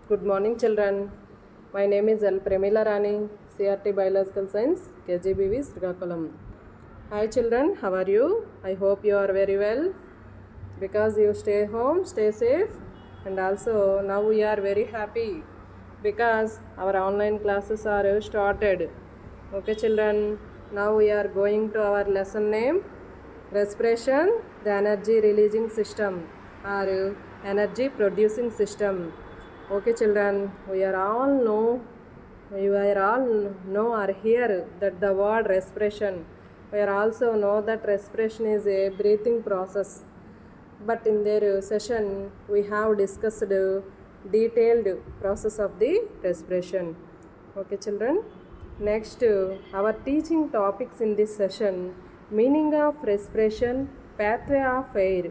Good morning, children. My name is L. Premila Rani, CRT Biological Science, KGBV, Srikakulam. Hi, children. How are you? I hope you are very well. Because you stay home, stay safe, and also now we are very happy because our online classes are started. Okay, children. Now we are going to our lesson name, respiration, the energy releasing system or energy producing system. Okay, children, we are all know or hear that the word respiration. We are also know that respiration is a breathing process. But in their session, we have discussed detailed process of the respiration. Okay, children. Next, our teaching topics in this session: meaning of respiration, pathway of air,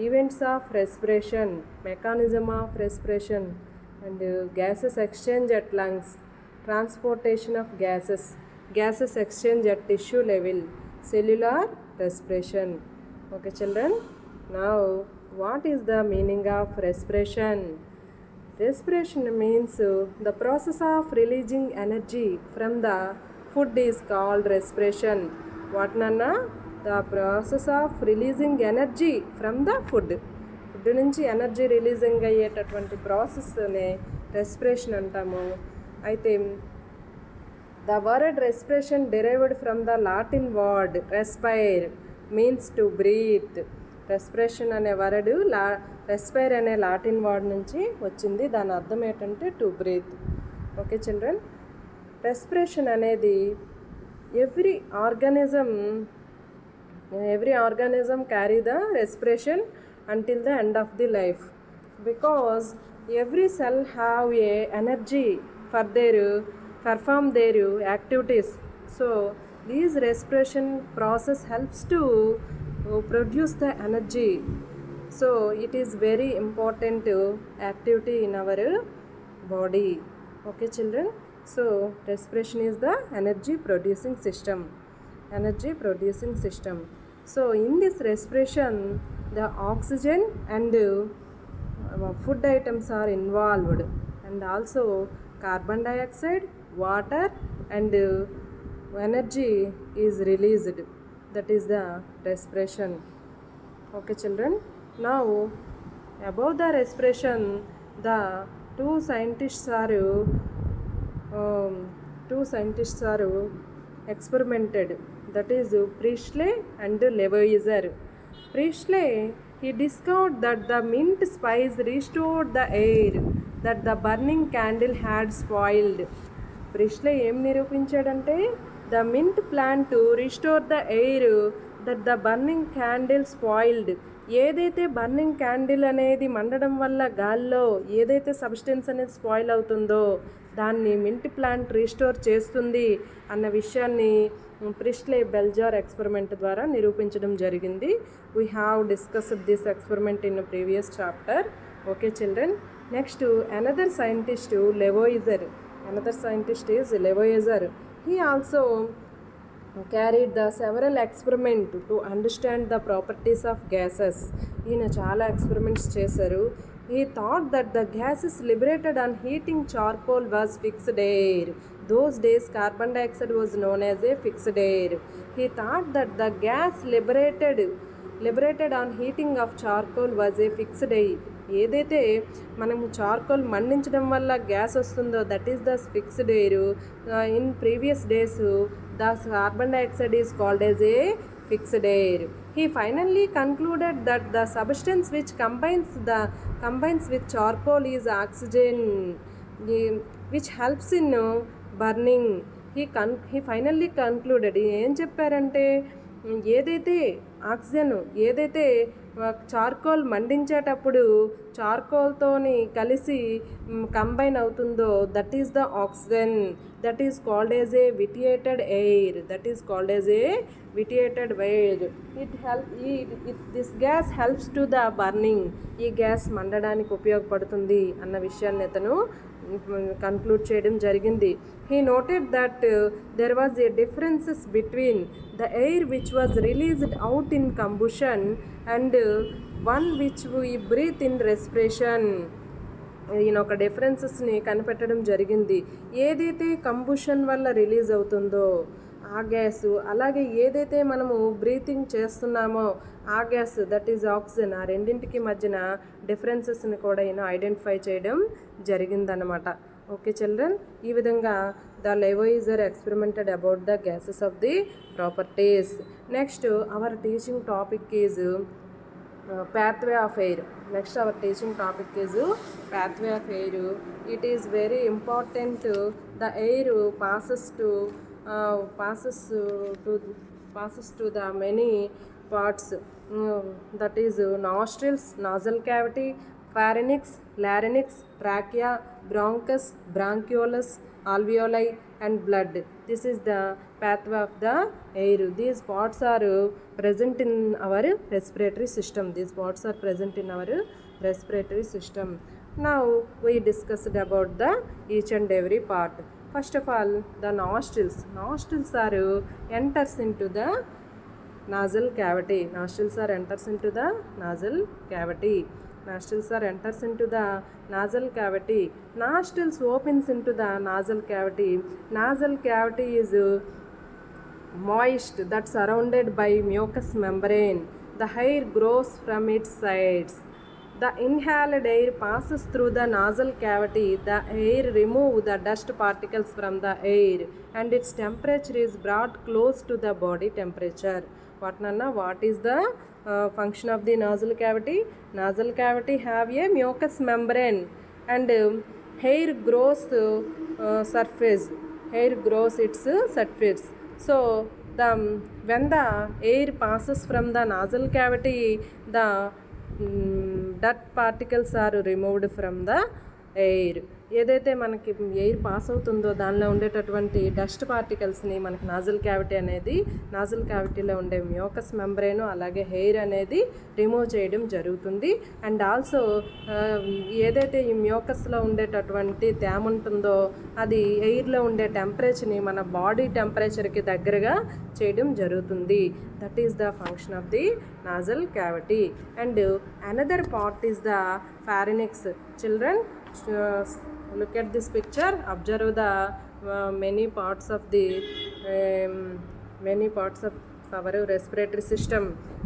events of respiration, mechanism of respiration, and gases exchange at lungs, transportation of gases exchange at tissue level, cellular respiration. Okay, children. Now, what is the meaning of respiration? Respiration means the process of releasing energy from the food is called respiration. What Nana? The process of releasing energy from the food. Food నుంచి energy releasing అయ్యేటటువంటి ప్రాసెస్నే respiration అంటాము. అయితే the word respiration derived from the Latin word respire means to breathe. Respiration అనే word respire అనే లాటిన్ word నుంచి వచ్చింది. దాని అర్థం ఏంటంటే to breathe. Okay children, respiration అనేది every organism carry the respiration until the end of the life, because every cell have a energy for their perform their activities. So this respiration process helps to produce the energy. So it is very important activity in our body. Okay children, so respiration is the energy producing system. So in this respiration, the oxygen and food items are involved, and also carbon dioxide, water and energy is released. That is the respiration. Okay children, now about the respiration, the two scientists are experimented, that is Priestley and Lavoisier. Priestley, he discovered that the mint spice restored the air that the burning candle had spoiled. Priestley ఏం నిరూపించాడంటే the mint plant to restore the air that the burning candle spoiled. ఏదైతే burning candle అనేది మండడం వల్ల గాల్లో ఏదైతే substance అనేది spoil అవుతుందో దాన్ని mint plant restore చేస్తుంది అన్న విషయాన్ని ప్రిస్ట్లే బెల్జార్ ఎక్స్పెరిమెంట్ ద్వారా నిరూపించడం జరిగింది. We have discussed this experiment in previous chapter. Okay children, next another scientist is Lavoisier. He also carried the several experiment to understand the properties of gases. ఈయన చాలా experiments చేశారు. He thought that the gases liberated on heating charcoal was fixed air. Those days carbon dioxide was known as a fixed air. He thought that the gas liberated on heating of charcoal was a fixed air. ఏదైతే మనము charcoal మండించడం వల్ల gas వస్తుందో that is the fixed air. In previous days the carbon dioxide is called as A fixed air. He finally concluded that the substance which combines with charcoal is oxygen, which helps in burning. He finally concluded, ఏం చెప్పారంటే ఏదైతే charcoal మండించేటప్పుడు చార్కోల్తోని కలిసి combine అవుతుందో that is the oxygen, that is called as a vitiated air. This gas helps to the burning. ఈ gas మండడానికి ఉపయోగపడుతుంది అన్న విషయాన్ని అతను కన్క్లూడ్ చేయడం జరిగింది. He noted that there was a differences between the air which was released out in combustion and one which we breathe in respiration. ఈయన ఒక డిఫరెన్సెస్ని కనిపెట్టడం జరిగింది. ఏదైతే కంబుషన్ వల్ల రిలీజ్ అవుతుందో ఆ గ్యాసు, అలాగే ఏదైతే మనము బ్రీతింగ్ చేస్తున్నామో ఆ గ్యాస్, దట్ ఈజ్ ఆక్సిజన్, ఆ రెండింటికి మధ్యన డిఫరెన్సెస్ని కూడా ఈయన ఐడెంటిఫై చేయడం జరిగిందనమాట. ఓకే చిల్డ్రన్, ఈ విధంగా the Lavoisier experimented about the gases of the properties. Next our teaching topic is pathway of air. Next our teaching topic is pathway of air. It is very important. The air passes to the many parts, that is nostrils, nasal cavity, pharynx, larynx, trachea, bronchus, bronchioles, alveoli and blood. This is the pathway of the air. These parts are present in our respiratory system. These parts are present in our respiratory system. Now we discussed about the each and every part. First of all, the nostrils. Nostrils are enters into the nasal cavity. Nostrils are enters into the nasal cavity. Nostrils are enters into the nasal cavity. Nostrils opens into the nasal cavity. Nasal cavity is moist, that surrounded by mucous membrane. The air grows from its sides. The inhaled air passes through the nasal cavity. The air removes the dust particles from the air and its temperature is brought close to the body temperature. What is the function of the nasal cavity? Nasal cavity have a mucous membrane and hair grows surface. Hair grows its surface. So when the air passes from the nasal cavity, the dirt particles are removed from the air. ఏదైతే మనకి air pass అవుతుందో దానిలో ఉండేటటువంటి dust పార్టికల్స్ని మనకి nozzle cavity అనేది, nozzle క్యావిటీలో ఉండే mucus membrane అలాగే hair అనేది రిమూవ్ చేయడం జరుగుతుంది. అండ్ ఆల్సో ఏదైతే ఈ మ్యూకస్లో ఉండేటటువంటి తేమ ఉంటుందో అది ఎయిర్లో ఉండే టెంపరేచర్ని మన బాడీ టెంపరేచర్కి దగ్గరగా చేయడం జరుగుతుంది. That is the function of the nasal cavity. And another part is the pharynx. Children, look at this picture, observe the many parts of our respiratory system,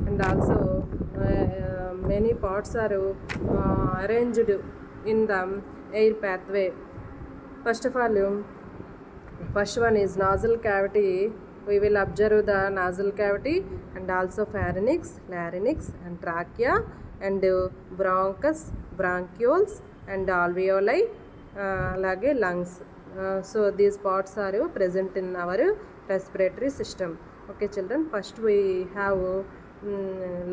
and also many parts are arranged in the air pathway. First of all, first one is nasal cavity. We will observe the nasal cavity and also pharynx, larynx and trachea and bronchus, bronchioles and alveoli, alage lungs. So these parts are present in our respiratory system. Okay children, first we have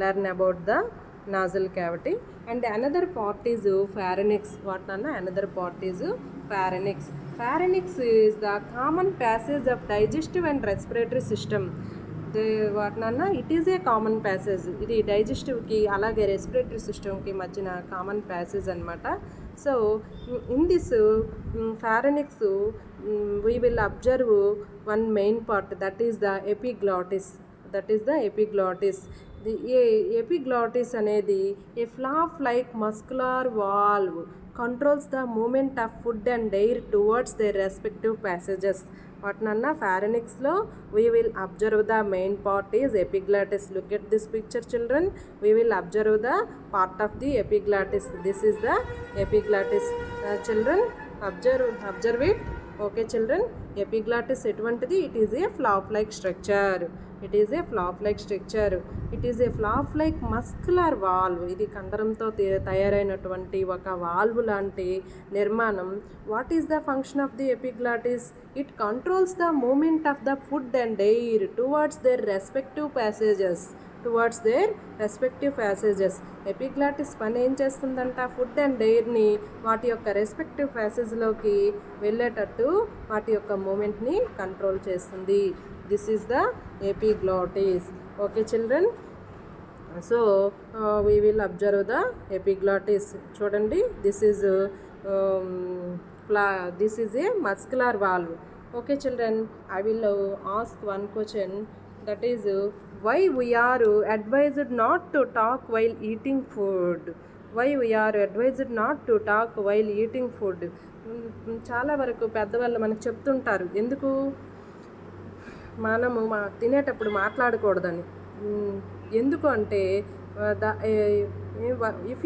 learn about the nasal cavity. And another part is pharynx. What nana? Another part is pharynx. Pharynx is the common passage of digestive and respiratory system. What నాన్న, it is a common passage. ఇది డైజెస్టివ్కి అలాగే respiratory సిస్టమ్కి మధ్యన common passage అనమాట. So in this pharynx we will observe one main part, that is the epiglottis. That is the epiglottis. The epiglottis అనేది a flap like muscular valve controls the movement of food and air towards their respective passages. What nanna, pharynx lo we will observe the main part is epiglottis. Look at this picture children, we will observe the part of the epiglottis. This is the epiglottis. Children, observe it. Okay children, epiglottis etuvantiది, it is a flap like structure. It is a flap like structure. It is a flap like muscular valve. ఇది కండరంతో తయారైనటువంటి ఒక valve లాంటి నిర్మాణం. What is the function of the epiglottis? It controls the movement of the food and air towards their respective passages. Towards their respective passages. Epiglottis పని ఏం చేస్తుందంట, food and ఎయిర్ని వాటి యొక్క రెస్పెక్టివ్ ప్యాసేజ్లోకి వెళ్ళేటట్టు వాటి యొక్క మూమెంట్ని కంట్రోల్ చేస్తుంది. This is the epiglottis. Okay children, so we will observe the epiglottis. చూడండి, this is a muscular valve. Okay children, I will ask one question, that is why we are advised not to talk while eating food. Why we are advised not to talk while eating food. చాలా వరకు పెద్దవాళ్ళు మనకు చెప్తుంటారు ఎందుకు మనము తినేటప్పుడు మాట్లాడకూడదని. ఎందుకు అంటే if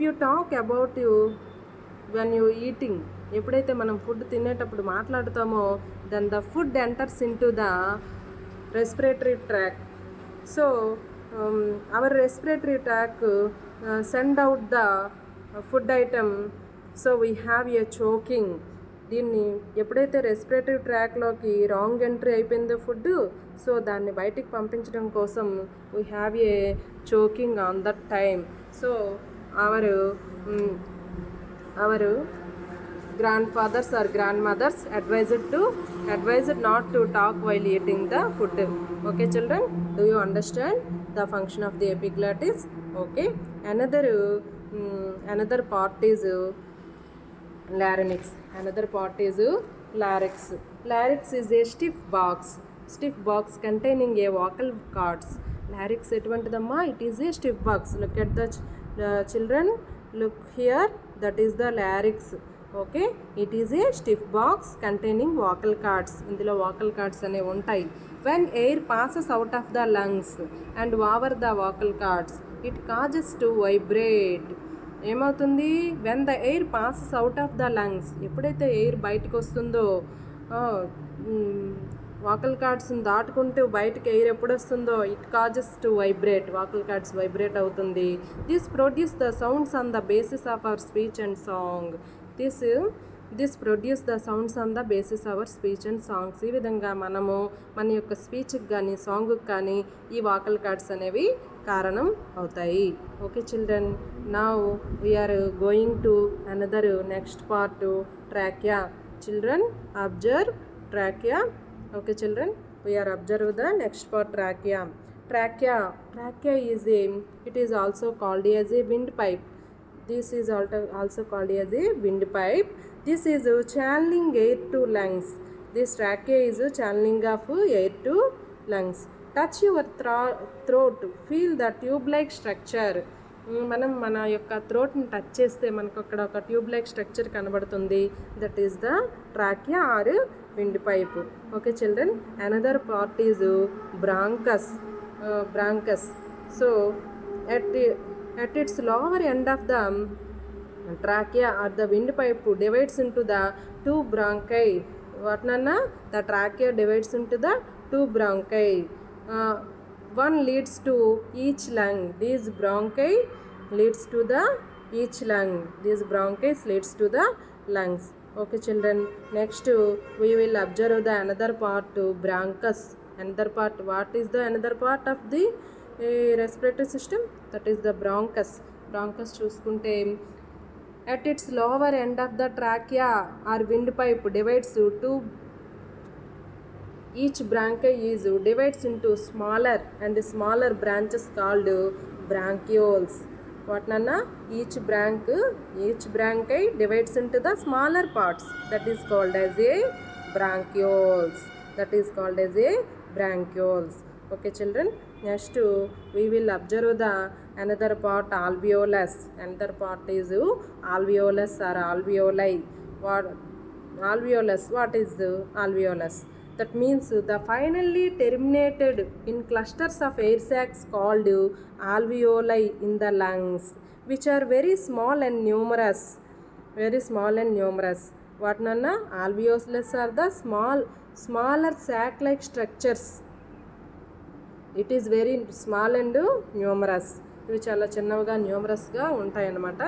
you talk about you when you eating, ఎప్పుడైతే మనం ఫుడ్ తినేటప్పుడు మాట్లాడుతామో then the food enters into the respiratory tract. So our respiratory tract send out the food item, so we have a choking. దీన్ని ఎప్పుడైతే respiratory ట్రాక్లోకి wrong entry అయిపోయిందో food, so దాన్ని బయటికి పంపించడం కోసం we have a choking on that time. So our grandfathers or grandmothers advised not to talk while eating the food. Okay children, do you understand the function of the epiglottis? Okay, another part is larynx. Another part is larynx. Larynx is a stiff box containing a vocal cords. Larynx etuvantidammā, it is a stiff box. Look at the children, look here, that is the larynx. Okay, it is a stiff box containing vocal cords. Indulo vocal cords ane untayi. When air passes out of the lungs and over the vocal cords, it causes to vibrate. ఏమవుతుంది? When the air passes out of the lungs, ఎప్పుడైతే air బయటకు వస్తుందో, vocal కార్డ్స్ని దాటుకుంటూ బయటకు air ఎప్పుడు వస్తుందో, it causes to vibrate. Vocal cords vibrate అవుతుంది. This produce the sounds on the basis of our speech and song. This produce the sounds on the basis our speech and songs. ఈ విధంగా మనము మన యొక్క స్పీచ్కి కానీ సాంగ్కి కానీ ఈ వాకల్ కార్డ్స్ అనేవి కారణం అవుతాయి. Okay children, now we are going to another next part, trachea. Children observe trachea. Okay children, we are observe the next part, trachea. Trachea it is also called as a windpipe. This is also called as a windpipe. This is channeling air to lungs. This trachea is channeling of air to lungs. Touch your throat, feel the tube like structure. మనం మన యొక్క థ్రోట్ని touch చేస్తే మనకు అక్కడ ఒక tube like structure కనబడుతుంది. That is the trachea or wind pipe. Okay children, another part is bronchus. So at its lower end of the trachea or the windpipe divides into the two bronchi. What nana? The trachea divides into the two bronchi. One leads to each lung. These bronchi leads to the each lung. These bronchi leads to the lungs. Okay children, next we will observe the another part, bronchus. Another part, what is the another part of the respiratory system? That is the bronchus. Bronchus చూసుకుంటే at its lower end of the trachea or windpipe divides to two. Each bronchi is divides into smaller branches called bronchioles. What nana? Each bronchi divides into the smaller parts. That is called as a bronchioles. Okay children, next we will observe the another part, alveolus. Another part is alveolus or alveoli. What is alveolus? That means the finally terminated in clusters of air sacs called alveoli in the lungs, which are very small and numerous. What nana? Alveolus are the smaller sac-like structures. It is very small and numerous. ఇవి చాలా చిన్నవిగా న్యూమరస్గా ఉంటాయి అన్నమాట.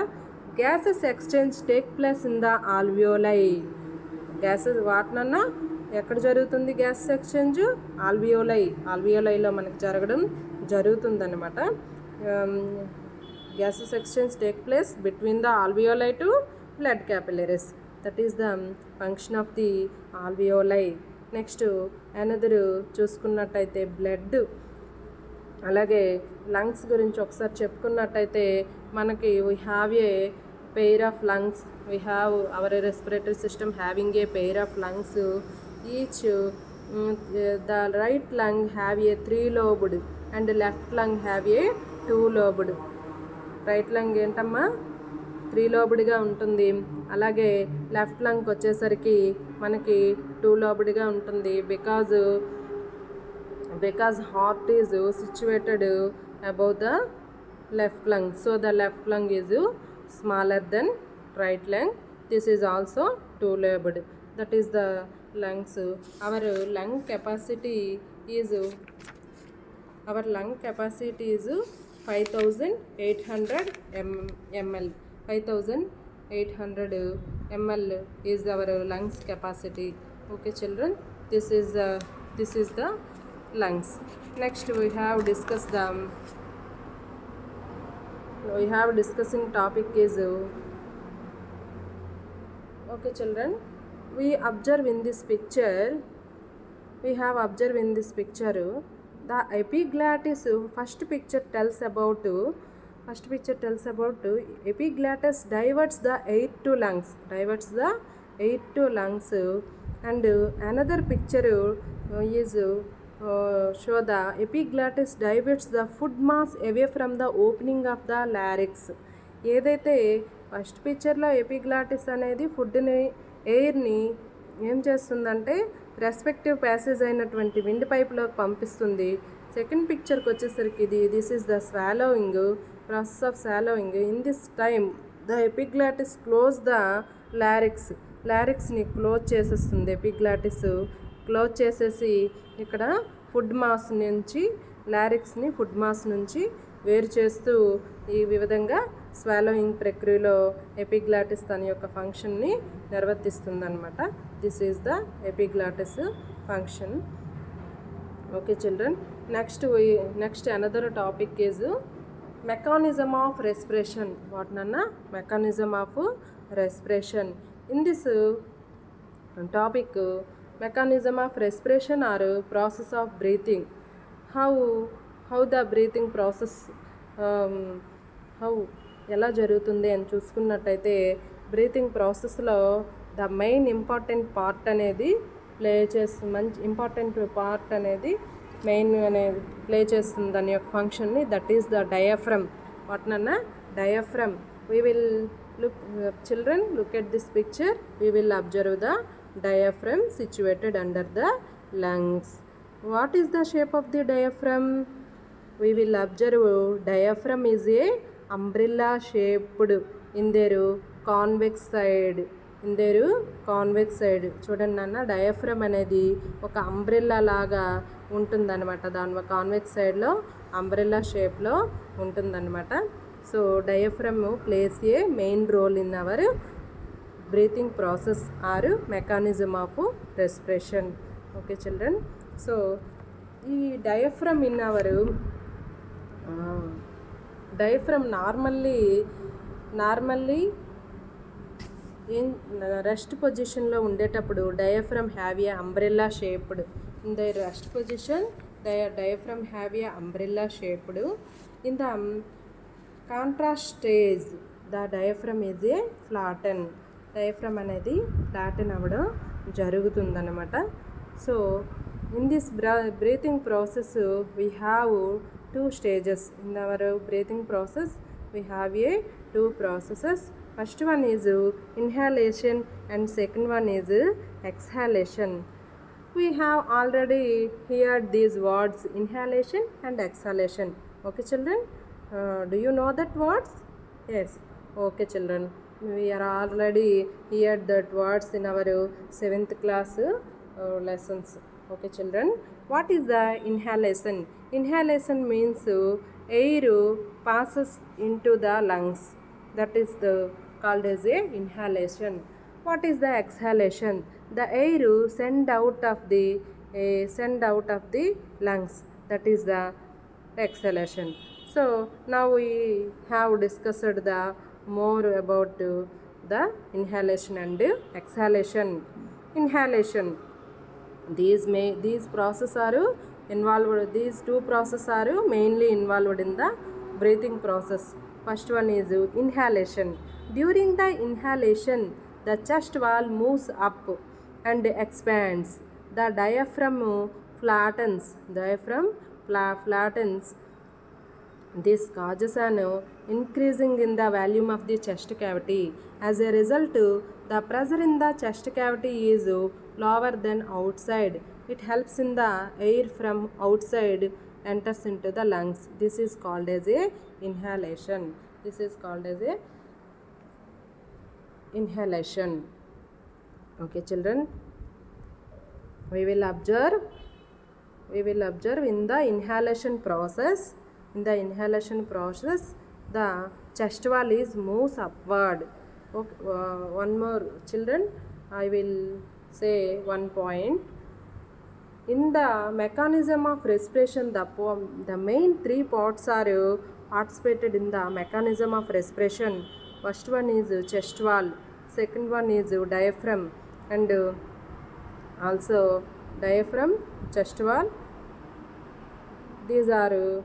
Gases exchange take place in the alveoli. Gases వాటినన్నా ఎక్కడ జరుగుతుంది gas exchange? ఆల్వియోలైలో మనకి జరుగుతుందన్నమాట. Gases exchange take place between the alveoli to blood capillaries. That is the function of the alveoli. Next another చూసుకున్నట్టయితే బ్లడ్. అలాగే లంగ్స్ గురించి ఒకసారి చెప్పుకున్నట్టయితే మనకి we have a pair of lungs. We have our respiratory system having a pair of lungs. Each the right lung have a 3-lobed and left lung have a 2-lobed. Right lung ఏంటమ్మా 3 లోబుడ్గా ఉంటుంది. అలాగే left lung వచ్చేసరికి మనకి 2 లోబుడ్గా ఉంటుంది. Because heart is situated above the left lung, so the left lung is smaller than right lung. This is also 2 lobed. That is the lungs. Our lung capacity is 5800 ml. 5800 ml is our lungs capacity. Okay children, this is the lungs. Next we have discussed discussing topic is okay children, we have observed in this picture the epiglottis. First picture tells about epiglottis diverts the air to lungs, and another picture is show the epiglottis diverts the food mass away from the opening of the larynx. ఏదైతే first పిక్చర్లో epiglottis అనేది ఫుడ్ని ఎయిర్ని ఏం చేస్తుందంటే respective passage అయినటువంటి wind పైప్లోకి పంపిస్తుంది. సెకండ్ పిక్చర్కి వచ్చేసరికి this is the swallowing, process of swallowing. In this time the epiglottis close the లారిక్స్ని క్లోజ్ చేసేస్తుంది. ఎపిగ్లాటిస్ క్లోజ్ చేసేసి ఇక్కడ ఫుడ్ మాస్ నుంచి లారిక్స్ని ఫుడ్ మాస్ నుంచి వేరు చేస్తూ ఈ విధంగా స్వాలోయింగ్ ప్రక్రియలో ఎపిగ్లాటిస్ తన యొక్క ఫంక్షన్ని నిర్వర్తిస్తుందన్నమాట. This is the epiglottis function. Okay children, next another topic is mechanism of respiration. వాటినన్నా mechanism of respiration. In this topic mechanism of respiration or process of breathing. How the breathing process ఎలా జరుగుతుంది అని చూసుకున్నట్టయితే breathing ప్రాసెస్లో the main important part అనేది main అనేది play చేస్తుంది దాని యొక్క ఫంక్షన్ని. That is the diaphragm. వాటినన్నా diaphragm. We will children look at this picture. We will observe the diaphragm situated under the lungs. What is the shape of the diaphragm? We will observe diaphragm is a umbrella shaped in their convex side. చూడండి నాన్న, diaphragm అనేది ఒక umbrella లాగా ఉంటుందన్నమాట. దాని convex సైడ్లో umbrella షేప్లో ఉంటుందన్నమాట. So diaphragm plays a main role in our breathing process or mechanism of respiration. Okay children, so ఈ diaphragm in our diaphragm normally in rest పొజిషన్లో ఉండేటప్పుడు diaphragm have a umbrella shaped. In the rest position diaphragm have a umbrella shaped. In the contrast stage the diaphragm is a flatten. Diaphragm అనేది flatten అవ్వడం జరుగుతుందన్నమాట. So in this breathing process we have 2 stages. In our breathing process we have a 2 processes. First one is inhalation and second one is exhalation. We have already heard these words inhalation and exhalation. Okay children, do you know that words? Yes. Okay children, we are already heard that words in our 7th class lessons. Okay children, what is the inhalation? Inhalation means air passes into the lungs. That is called as a inhalation. What is the exhalation? The air sent out of the lungs. That is the exhalation. So now we have discussed the more about the inhalation and exhalation. Inhalation, these processes are involved. These 2 processes are mainly involved in the breathing process. First one is inhalation. During the inhalation the chest wall moves up and expands. The diaphragm flattens. This causes an increasing in the volume of the chest cavity. As a result, the pressure in the chest cavity is lower than outside. It helps in the air from outside enters into the lungs. This is called as a inhalation. This is called as a inhalation. Okay, children, we will observe in the inhalation process. In the inhalation process, the chest wall is moves upward. Okay, one more, children, I will say one point. In the mechanism of respiration, the main three parts are participated in the mechanism of respiration. First one is chest wall, second one is diaphragm, and also diaphragm, chest wall. These are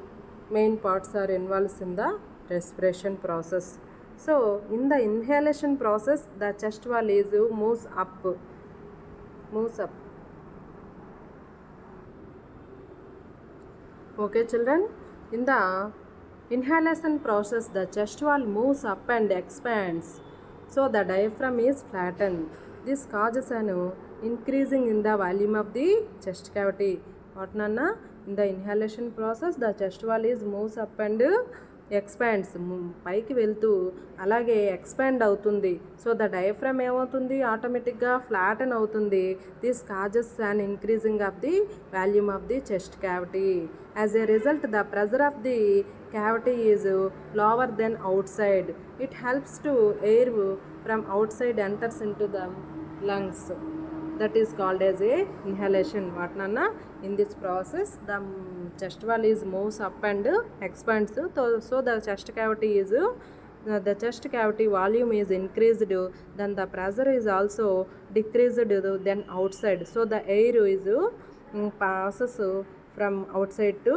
main parts are involved in the respiration process. So in the inhalation process, the chest wall is moves up. Okay, children, in the inhalation process, the chest wall moves up and expands, so the diaphragm is flattened. This causes an increasing in the volume of the chest cavity. What nana? In the inhalation process, the chest wall is moves up and expands, పైకి వెళ్తూ అలాగే expand అవుతుంది. So the diaphragm ఏమవుతుంది, ఆటోమేటిక్గా flatten అవుతుంది. This causes an increasing of the volume of the chest cavity. As a result, the pressure of the cavity is lower than outside. It helps to air from outside enters into the lungs. That is called as a inhalation. What nana? In this process, the chest wall is moves up and expands. So the chest cavity is the chest cavity volume is increased. Then the pressure is also decreased than outside. So the air is passes from outside to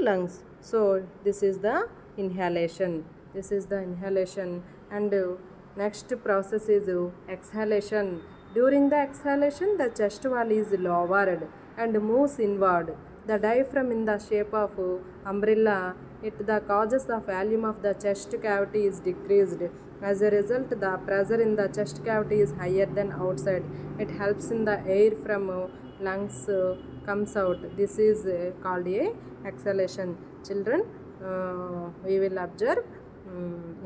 lungs. So this is the inhalation. And next process is exhalation. During the exhalation, the chest wall is lowered and moves inward. The diaphragm in the shape of umbrella, the causes the volume of the chest cavity is decreased. As a result, the pressure in the chest cavity is higher than outside. It helps in the air from lungs comes out. This is called a exhalation. Children, we will observe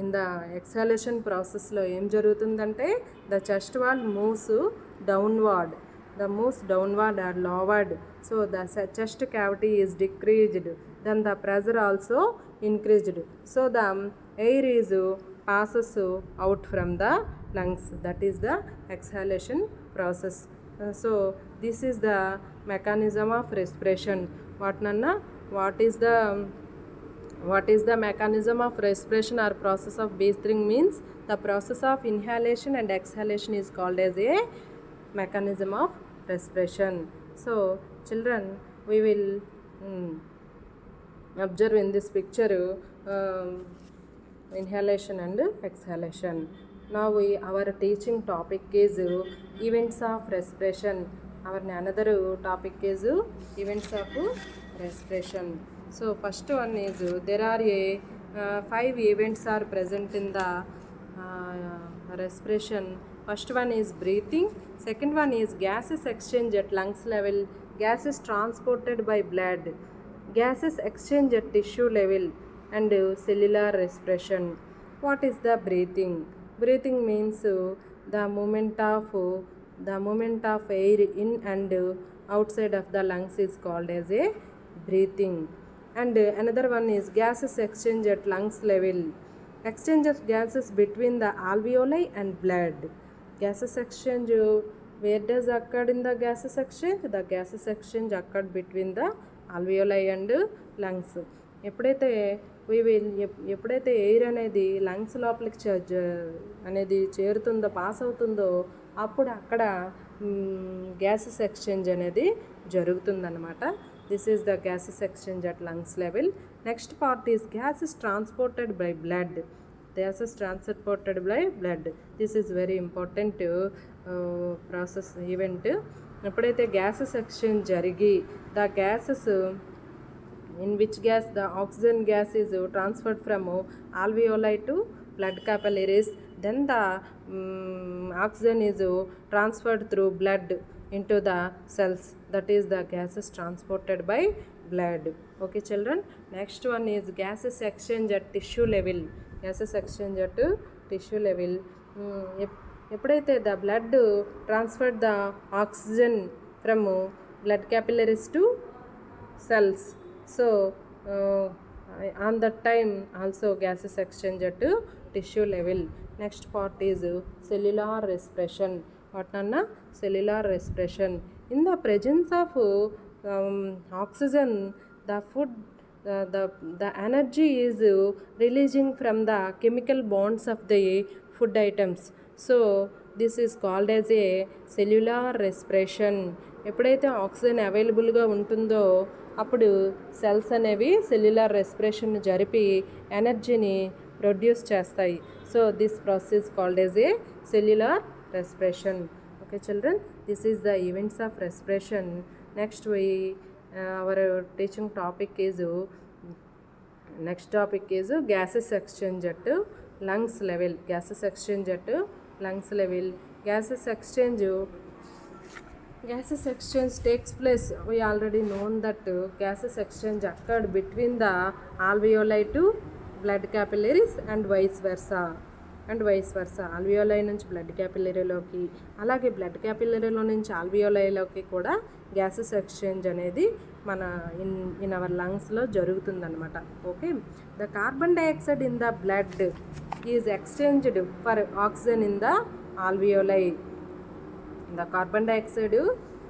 in the exhalation process lo em jarugutundante, the chest wall moves downward or lowered. So the chest cavity is decreased, then the pressure also increased. So the air is passes out from the lungs. That is the exhalation process. So this is the mechanism of respiration. What nana? What is the mechanism of respiration or process of breathing means? The process of inhalation and exhalation is called as a mechanism of respiration. So children, we will observe in this picture inhalation and exhalation. Now our teaching topic is events of respiration. Our another topic is events of respiration. So first one is there are 5 events are present in the respiration. First one is breathing. Second one is gases exchange at lungs level. Gases transported by blood. Gases exchange at tissue level and cellular respiration. What is the breathing? Breathing means the movement of air in and outside of the lungs is called as a breathing. And another one is gases exchange at lungs level. Exchange of gases between the alveoli and blood. Gases exchange, where does occur in the gases exchange? The gases exchange occurred between the alveoli and lungs. ఎప్పుడైతే air అనేది lungs లోపలికి అనేది చేరుతుందో, pass అవుతుందో, అప్పుడు అక్కడ gases exchange అనేది జరుగుతుందన్నమాట. This is the gases exchange at lungs level. Next part is gases transported by blood. Gases transported by blood. This is very important process event. ఎప్పుడైతే గ్యాసెస్ ఎక్స్చేంజ్ జరిగి the gases in which gas the oxygen gas is transferred from alveoli to blood capillaries, then the oxygen is transferred through blood into the cells, that is the gases transported by blood. Okay children, next one is gases exchange at tissue level. Gases exchange at tissue level. ఎప్పుడైతే the blood transferred the oxygen from blood capillaries to cells, so on that time also gases exchange at tissue level. Next part is cellular respiration. What anna? Cellular respiration. In the presence of oxygen, the food the energy is releasing from the chemical bonds of the food items, so this is called as a cellular respiration. ఎప్పుడైతే oxygen అవైలబుల్గా ఉంటుందో అప్పుడు cells అనేవి cellular respiration జరిపి ఎనర్జీని produce చేస్తాయి. So this process called as a cellular respiration. Okay children, this is the events of respiration. Next our teaching topic is gases exchange at lungs level. Gases exchange at lungs level. Gases exchange takes place. We already known that gases exchange occurred between the alveoli to blood capillaries and vice versa. alveoli నుంచి blood క్యాపిలరీలోకి, అలాగే blood క్యాపిలరీలో నుంచి alveoliలోకి కూడా gases exchange అనేది మన in our లంగ్స్లో జరుగుతుందన్నమాట. Okay, the carbon dioxide in the blood is exchanged for oxygen in the alveoli. The carbon dioxide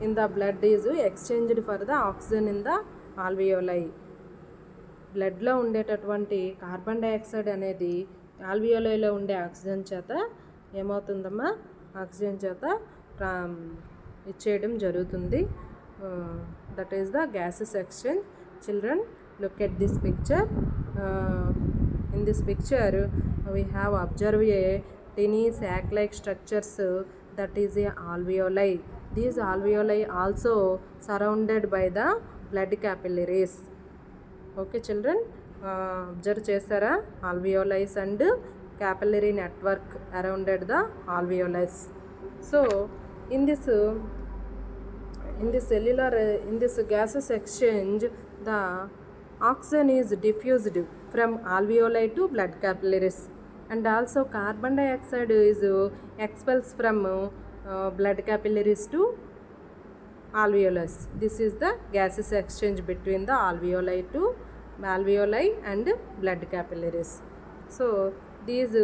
in the blood is exchanged for the oxygen in the alveoli. బ్లడ్లో ఉండేటటువంటి carbon dioxide అనేది ఆల్వియోలైలో ఉండే oxygen చేత ఏమవుతుందమ్మా, oxygen చేత ఇచ్చేయడం జరుగుతుంది. That is the gases exchange. Children, look at this picture. In this picture we have observe A tiny sac-like structures, that is a alveoli. These alveoli also surrounded by the blood capillaries. Okay children, observe chesara alveoli and capillary network surrounded the alveoli. So in this gases exchange, the oxygen is diffused from alveoli to blood capillaries, and also carbon dioxide is expels from blood capillaries to alveoli. This is the gases exchange between the alveoli and blood capillaries. So these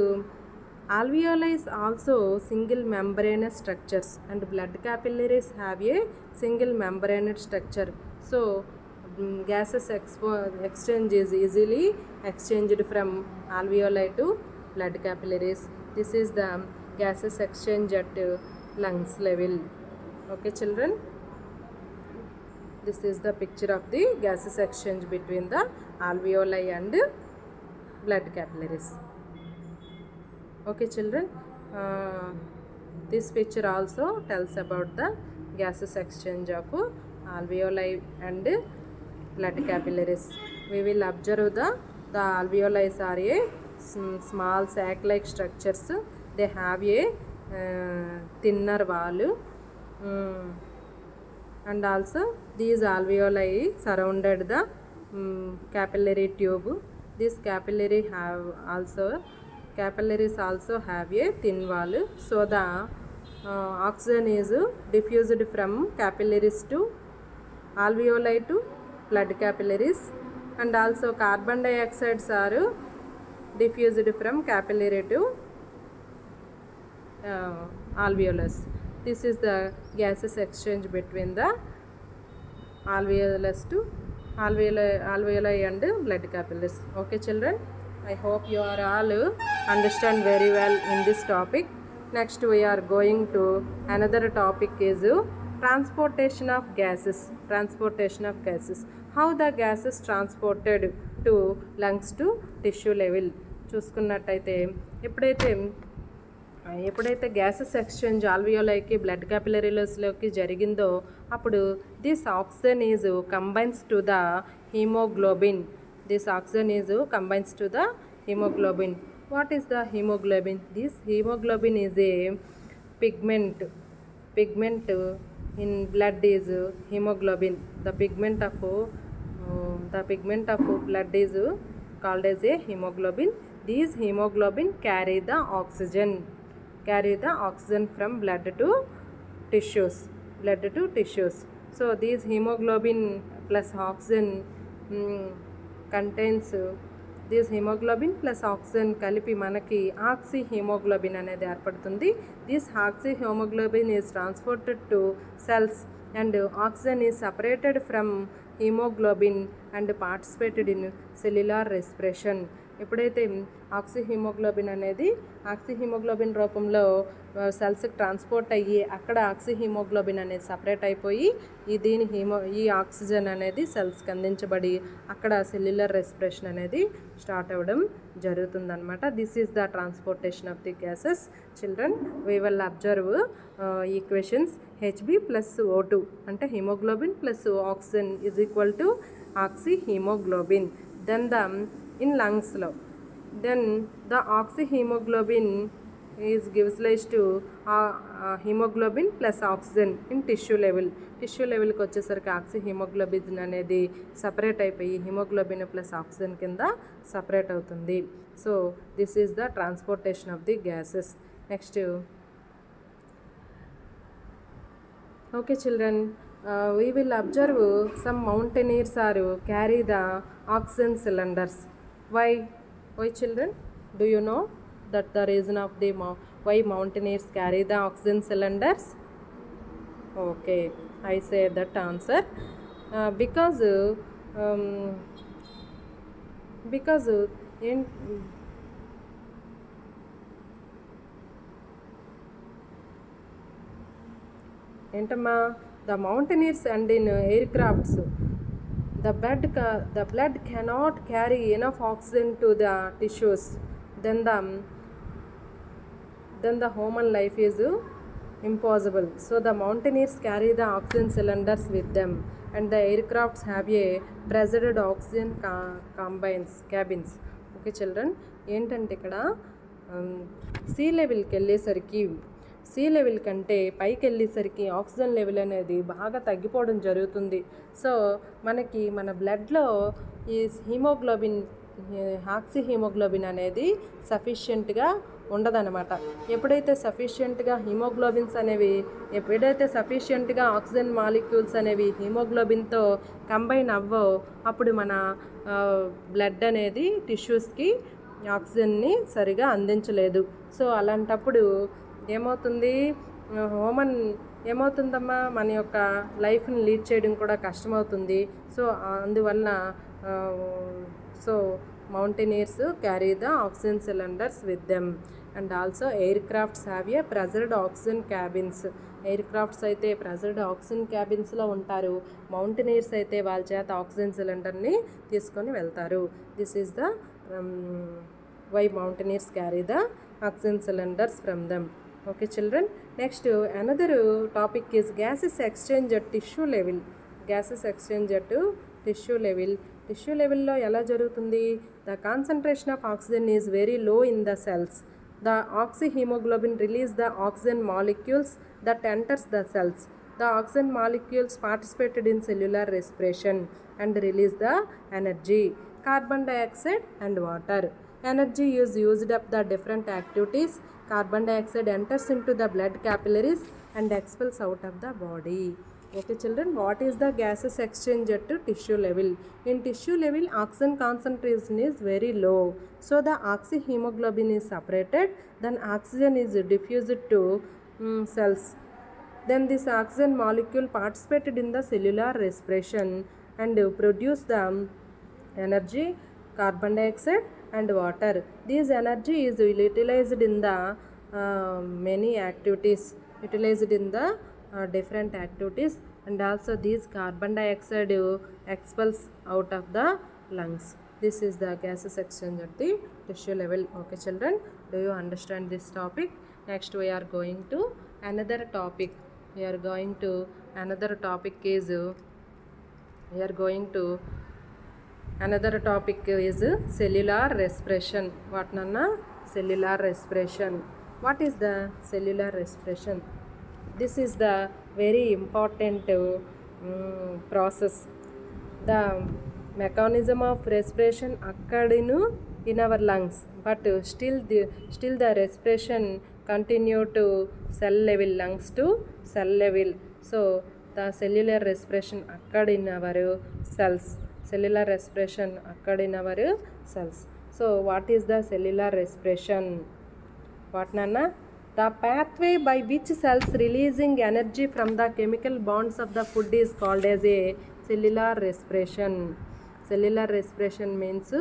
alveoli also single membranous structures, and blood capillaries have a single membranous structure. So gases exchange is easily exchanged from alveoli to blood capillaries. This is the gases exchange at lungs level. Okay children, this is the picture of the gases exchange between the alveoli and blood capillaries. Okay children, this picture also tells about the gases exchange of alveoli and blood capillaries. We will observe the alveoli are a small sac-like structures. They have a thinner wall, and also these alveoli surrounded the capillary tube. This capillaries also have a thin wall, so the oxygen is diffused from capillaries to alveoli to blood capillaries, and also carbon dioxides are diffused from capillary to alveolus. This is the gases exchange between the alveoli and blood capillaries. Okay children, I hope you are all understand very well in this topic. Next we are going to another topic is transportation of gases. How the gases transported to lungs to tissue level. చూసుకున్నట్టయితే ఎప్పుడైతే gases exchange ఆల్వియోలైకి blood క్యాపిలరీస్లోకి జరిగిందో అప్పుడు this oxygen is combines to the hemoglobin. This oxygen is combines to the hemoglobin. What is the hemoglobin? This hemoglobin is a pigment. Pigment in blood is hemoglobin. The pigment of blood is called as a hemoglobin. These hemoglobin carry the oxygen from blood to tissues. So these hemoglobin plus oxygen contains this hemoglobin plus oxygen కలిపి మనకి oxy haemoglobin అనేది ఏర్పడుతుంది. This oxy haemoglobin is transported to cells and oxygen is separated from haemoglobin and participated in cellular respiration. ఎప్పుడైతే oxy haemoglobin రూపంలో సెల్స్కి transport అయ్యి అక్కడ oxy haemoglobin అనేది separate అయిపోయి ఈ ఆక్సిజన్ అనేది సెల్స్కి అందించబడి అక్కడ సెల్యులర్ రెస్పిరేషన్ అనేది స్టార్ట్ అవ్వడం జరుగుతుందన్నమాట. This is the transportation of the gases. Children, we will observe equations. Hb plus O2 అంటే haemoglobin plus oxygen is equal to oxy haemoglobin. Then in lungs lo, then the oxyhemoglobin gives rise to hemoglobin plus oxygen in tissue level కి వచ్చేసరికి ఆక్సిహీమోగ్లోబిన్ అనేది separate అయిపోయి haemoglobin plus oxygen కింద separate అవుతుంది. So this is the transportation of the gases. Next, okay children, we will observe some mountaineers carry the oxygen cylinders. Why children? Do you know that the reason of the why mountaineers carry the oxygen cylinders? Okay, I say that answer. Because ఏంటమ్మా, the mountaineers and in aircrafts, the blood cannot carry enough oxygen to the tissues. Then the human life is impossible. So the mountaineers carry the oxygen cylinders with them, and the aircrafts have a pressurized oxygen cabins. Okay children, ఏంటంటే ఇక్కడ sea level కంటే పైకి వెళ్ళేసరికి oxygen level అనేది బాగా తగ్గిపోవడం జరుగుతుంది. So మనకి మన బ్లడ్లో ఈ ఆక్సీ హీమోగ్లోబిన్ అనేది సఫిషియెంట్గా ఉండదన్నమాట. ఎప్పుడైతే సఫిషియెంట్గా ఆక్సిజన్ మాలిక్యూల్స్ అనేవి హీమోగ్లోబిన్తో కంబైన్ అవ్వో అప్పుడు మన బ్లడ్ అనేది టిష్యూస్కి ఆక్సిజన్ని సరిగా అందించలేదు. సో అలాంటప్పుడు ఏమవుతుందమ్మా, మన యొక్క లైఫ్ని లీడ్ చేయడం కూడా కష్టమవుతుంది. సో అందువల్ల mountaineers carry the oxygen cylinders with them. And also aircrafts have a pressured oxygen cabins. Aircrafts అయితే ప్రెజర్డ్ ఆక్సిజన్ క్యాబిన్స్లో ఉంటారు. మౌంటైనియర్స్ అయితే వాళ్ళ చేత ఆక్సిజన్ సిలిండర్ని తీసుకొని వెళ్తారు. This is the why mountaineers carry the oxygen cylinders from them. Okay children, next another topic is gases exchange at tissue level. Tissue level lo ela jarugutundi? The concentration of oxygen is very low in the cells. The oxyhemoglobin release the oxygen molecules that enters the cells. The oxygen molecules participated in cellular respiration and release the energy, carbon dioxide and water. Energy is used up the different activities. Carbon dioxide enters into the blood capillaries and expels out of the body. Okay children, what is the gases exchange at tissue level? In tissue level, oxygen concentration is very low. So the oxyhemoglobin is separated, then oxygen is diffused to cells. Then this oxygen molecule participated in the cellular respiration and produce the energy, carbon dioxide and water. This energy is utilized in the many activities, different activities, and also this carbon dioxide expels out of the lungs. This is the gases exchange at the tissue level. Okay children, do you understand this topic? Next we are going to another topic. We are going to Another topic is cellular respiration. What Nanna? Cellular respiration. What is the cellular respiration? This is the very important process. The mechanism of respiration occurred in our lungs, but still the respiration continue to cell level, lungs to cell level. So the cellular respiration occurred in our cells. Cellular respiration occurred in our cells. So what is the cellular respiration? What Nana? The pathway by which cells releasing energy from the chemical bonds of the food is called as a cellular respiration. Cellular respiration means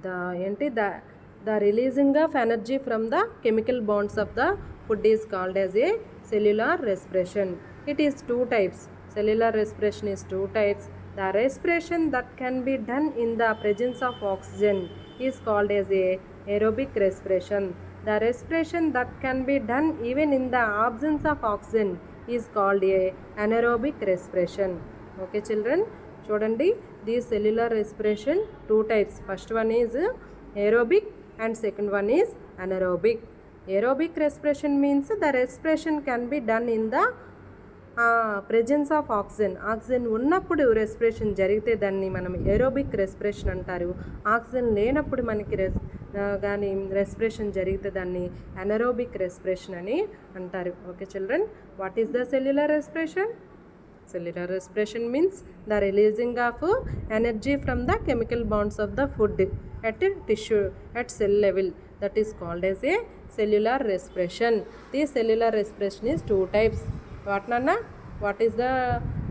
the releasing of energy from the chemical bonds of the food is called as a cellular respiration. It is two types. Cellular respiration is two types. The respiration that can be done in the presence of oxygen is called as a aerobic respiration. The respiration that can be done even in the absence of oxygen is called a anaerobic respiration. Okay children, చూడండి this cellular respiration two types. First one is aerobic and second one is anaerobic. Aerobic respiration means the respiration can be done in the presence of oxygen. Oxygen ఉన్నప్పుడు respiration జరిగితే దాన్ని మనం aerobic respiration అంటారు. Oxygen లేనప్పుడు మనకి కానీ respiration జరిగితే దాన్ని అనరోబిక్ రెస్పిరేషన్ అని అంటారు. Okay children, what is the cellular respiration? Cellular respiration means the releasing of energy from the chemical bonds of the food at tissue, at cell level. That is called as a cellular respiration. The cellular respiration is two types. What Nana? What is the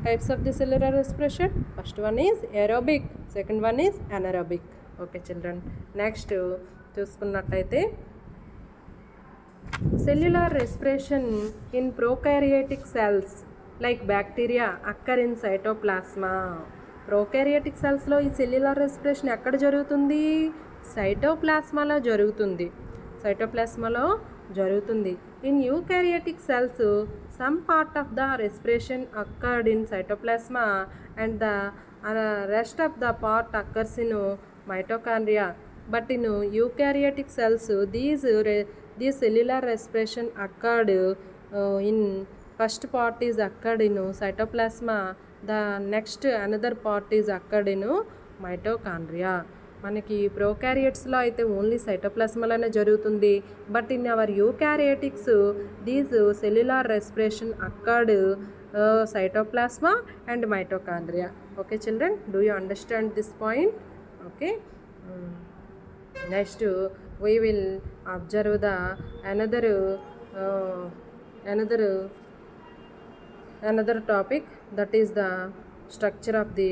types of the cellular respiration? First one is aerobic, second one is anaerobic. Okay children, next చూసుకున్నట్టయితే cellular respiration in prokaryotic cells like bacteria occur in cytoplasma. Prokaryotic cells లో ఈ cellular respiration ఎక్కడ జరుగుతుంది? సైటోప్లాస్మాలో జరుగుతుంది. సైటోప్లాస్మాలో జరుగుతుంది. In eukaryotic cells, some part of the respiration occurred in cytoplasma and the rest of the part occurs in mitochondria. But in eukaryotic cells, these cellular respiration occurred in first part is occurred in cytoplasma, the next another part is occurred in mitochondria. మనకి ప్రోకారియోట్స్లో అయితే only సైటోప్లాస్మాలోనే జరుగుతుంది. But in our eukaryotics these cellular respiration occurred సైటోప్లాస్మా and mitochondria. Okay children, do you understand this point? Okay, next we will observe the another topic, that is the structure of the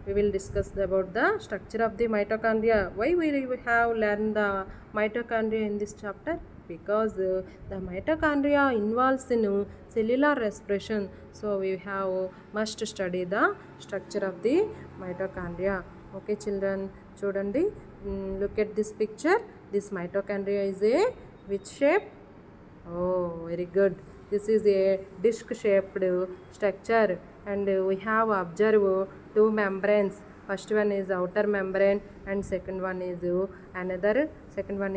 we will discuss about the structure of the mitochondria. Why we have learned the mitochondria in this chapter? Because the mitochondria involves in cellular respiration, so we have must study the structure of the mitochondria. Okay children, చూడండి, look at this picture. This mitochondria is a which shape? Oh, very good. This is a disc shaped structure and we have observed two membranes. First one is outer membrane and second one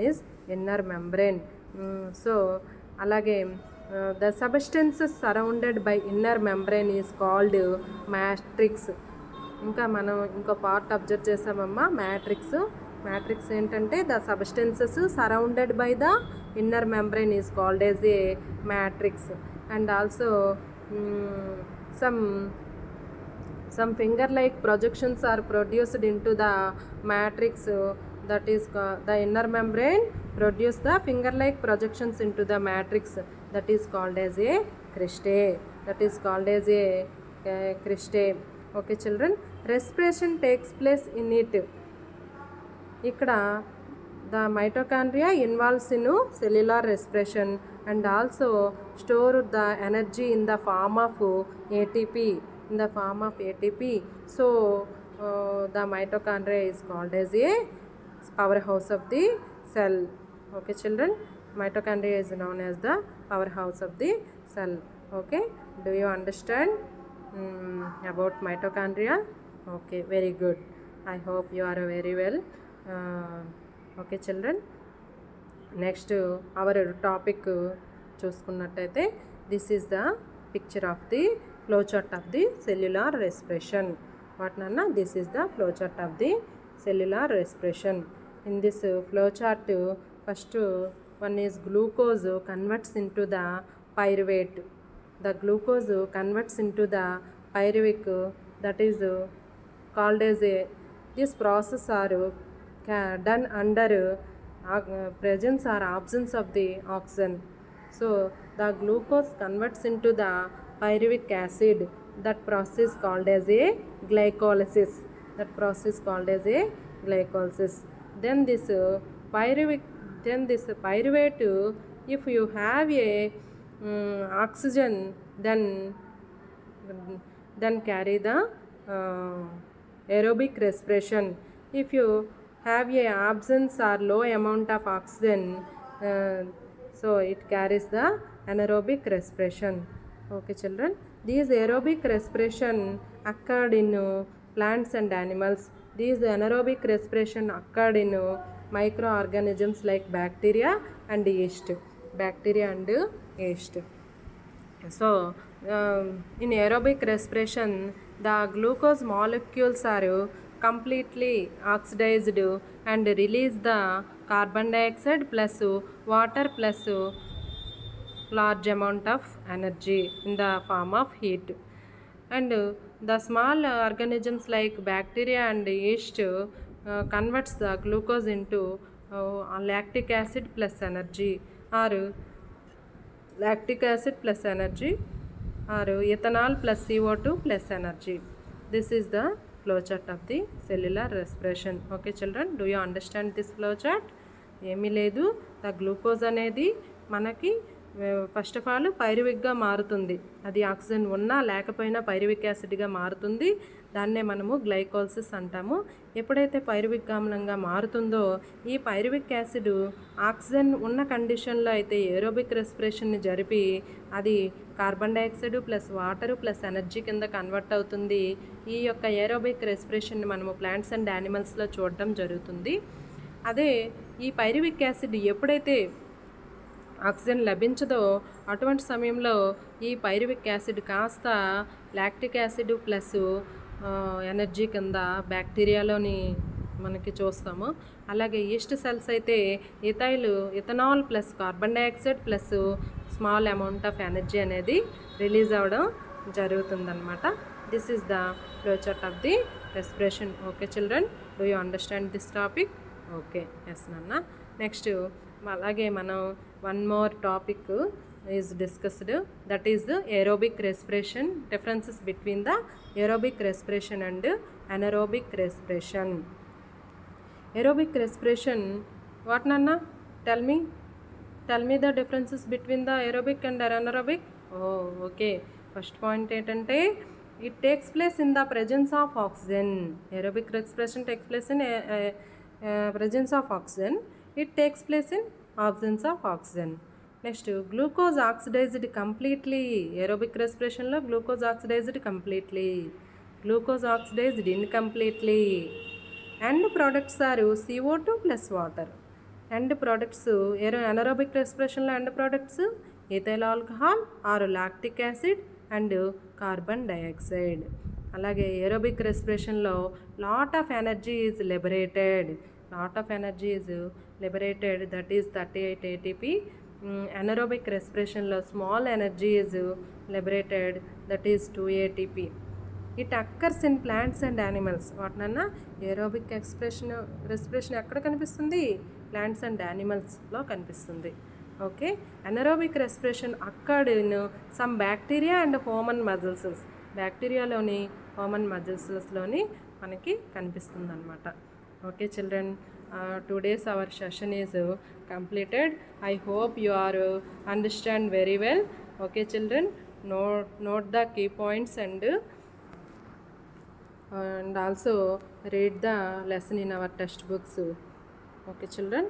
is inner membrane. So alage the substances surrounded by inner membrane is called matrix. ఇంకా మనం ఇంకో part observe చేసామమ్మా, matrix ఏంటంటే the substances surrounded by the inner membrane is called as A matrix. And also some finger like projections are produced into the matrix, that is the inner membrane produce the finger like projections into the matrix, that is called as a cristae. Okay children, respiration takes place in it. ఇక్కడ the mitochondria involves in cellular respiration and also store the energy in the form of ATP. So the mitochondria is called as a powerhouse of the cell. Okay children, mitochondria is known as the powerhouse of the cell. Okay, do you understand about mitochondria? Okay, very good. I hope you are very well. Okay, children. Next, our topic చూసుకున్నట్టయితే this is the picture of the flowchart of the cellular respiration. What Nana? This is the flowchart of the cellular respiration. In this flowchart, first one is glucose converts into the pyruvate. The glucose converts into the pyruvic, that is called as a, this process are done under presence or absence of the oxygen. So the glucose converts into the pyruvic acid. That process called as a glycolysis. That process called as a glycolysis. Then this pyruvate, if you have a oxygen, then carry the aerobic respiration. If you have a absence or low amount of oxygen, so it carries the anaerobic respiration. Okay, children. These aerobic respiration occurred in plants and animals. These anaerobic respiration occurred in microorganisms like bacteria and yeast. Bacteria and yeast. So in aerobic respiration, the glucose molecules are completely oxidized and release the carbon dioxide plus water plus large amount of energy in the form of heat. And the small organisms like bacteria and yeast converts the glucose into lactic acid plus energy, or lactic acid plus energy, or ethanol plus CO2 plus energy. This is the flowchart of the cellular respiration. Okay, children, do you understand this flowchart? ఏమీ లేదు. The glucose అనేది మనకి first of all పైరువిక్గా మారుతుంది. అది oxygen ఉన్నా లేకపోయినా pyruvic యాసిడ్గా మారుతుంది. దాన్నే మనము గ్లైకోలిసిస్ అంటాము. ఎప్పుడైతే పైరువిక్ ఆమ్లంగా మారుతుందో ఈ పైరువిక్ యాసిడ్ ఆక్సిజన్ ఉన్న కండిషన్లో అయితే ఏరోబిక్ రెస్పిరేషన్ని జరిపి అది carbon dioxide plus water plus energy కింద కన్వర్ట్ అవుతుంది. ఈ యొక్క ఏరోబిక్ రెస్పిరేషన్ని మనము ప్లాంట్స్ అండ్ యానిమల్స్లో చూడడం జరుగుతుంది. అదే ఈ పైరువిక్ యాసిడ్ ఎప్పుడైతే ఆక్సిజన్ లభించదో అటువంటి సమయంలో ఈ పైరువిక్ యాసిడ్ కాస్త లాక్టిక్ యాసిడ్ ప్లస్ ఎనర్జీ కింద బ్యాక్టీరియాలోని మనకి చూస్తాము. అలాగే ఈస్ట్ సెల్స్ అయితే ethanol plus carbon dioxide plus small amount of energy అనేది రిలీజ్ అవ్వడం జరుగుతుందన్నమాట. This is the flowchart of the respiration. Okay children, do you understand this topic? Okay, yes నాన్న. నెక్స్ట్ అలాగే మనం one more topic is discussed, that is aerobic respiration, differences between the aerobic respiration and anaerobic respiration. Aerobic respiration, what Nana? Tell me the differences between the aerobic and anaerobic. Oh, okay. First point ఏంటంటే it takes place in the presence of oxygen. Aerobic respiration takes place in presence of oxygen. It takes place in absence of oxygen. Next, glucose oxidized completely. Aerobic respiration lo glucose oxidized completely. Glucose oxidized incompletely. End products are CO2 plus water. End products anaerobic respiration lo end products ethyl alcohol or lactic acid and carbon dioxide. అలాగే aerobic respiration లో lot of energy is liberated. That is 38 ATP. Anaerobic respiration లో small energy is liberated, that is 2 ATP. It occurs in plants and animals. వాటినన్నా aerobic respiration ఎక్కడ కనిపిస్తుంది? Plants and animals లో కనిపిస్తుంది. Okay, anaerobic respiration occurred in some bacteria and human muscles. బ్యాక్టీరియాలోని human మజిల్స్లోని మనకి కనిపిస్తుంది అనమాట. Okay children, today's our session is completed. I hope you are understand very well. Okay children, note the key points and also read the lesson in our textbooks. Okay children.